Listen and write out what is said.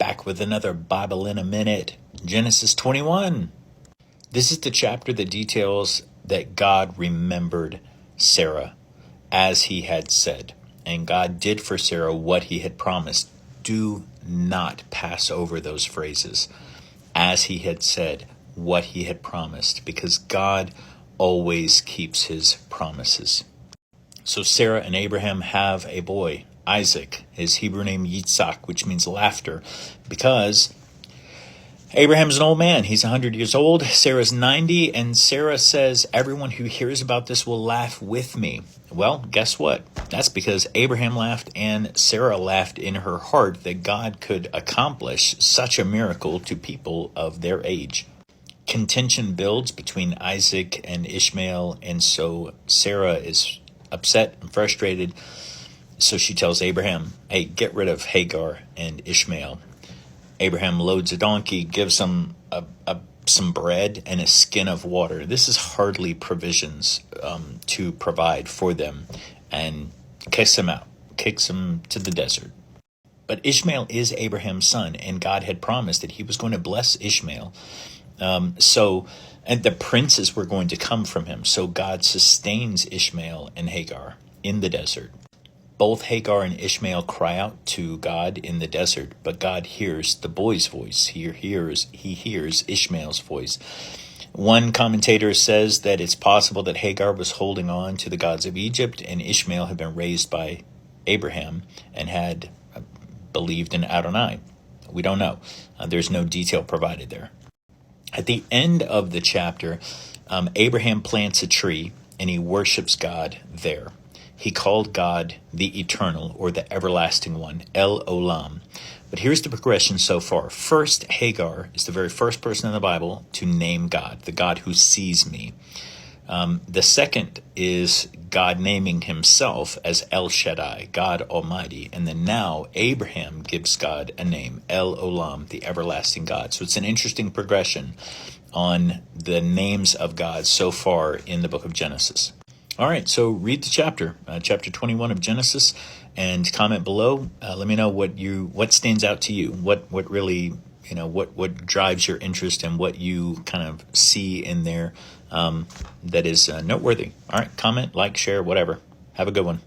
back with another Bible in a Minute. Genesis 21. This is the chapter that details that God remembered Sarah as he had said. And God did for Sarah what he had promised. Do not pass over those phrases. As he had said, what he had promised, because God always keeps his promises. So Sarah and Abraham have a boy, Isaac. His Hebrew name Yitzhak, which means laughter, because Abraham's an old man. He's 100 years old. Sarah's 90, and Sarah says, everyone who hears about this will laugh with me. Well, guess what? That's because Abraham laughed and Sarah laughed in her heart that God could accomplish such a miracle to people of their age. Contention builds between Isaac and Ishmael, and so Sarah is upset and frustrated. So she tells Abraham, hey, get rid of Hagar and Ishmael. Abraham loads a donkey, gives them some bread and a skin of water. This is hardly provisions to provide for them, and kicks them out, kicks them to the desert. But Ishmael is Abraham's son, and God had promised that he was going to bless Ishmael. And the princes were going to come from him. So God sustains Ishmael and Hagar in the desert. Both Hagar and Ishmael cry out to God in the desert, but God hears the boy's voice. He hears Ishmael's voice. One commentator says that it's possible that Hagar was holding on to the gods of Egypt, and Ishmael had been raised by Abraham and had believed in Adonai. We don't know. There's no detail provided there. At the end of the chapter, Abraham plants a tree and he worships God there. He called God the Eternal, or the Everlasting One, El Olam. But here's the progression so far. First, Hagar is the very first person in the Bible to name God, the God who sees me. The second is God naming himself as El Shaddai, God Almighty. And then now Abraham gives God a name, El Olam, the everlasting God. So it's an interesting progression on the names of God so far in the book of Genesis. All right, so read the chapter 21 of Genesis, and comment below. Let me know what stands out to you, what really, what drives your interest, and what you kind of see in there that is noteworthy. All right, comment, like, share, whatever. Have a good one.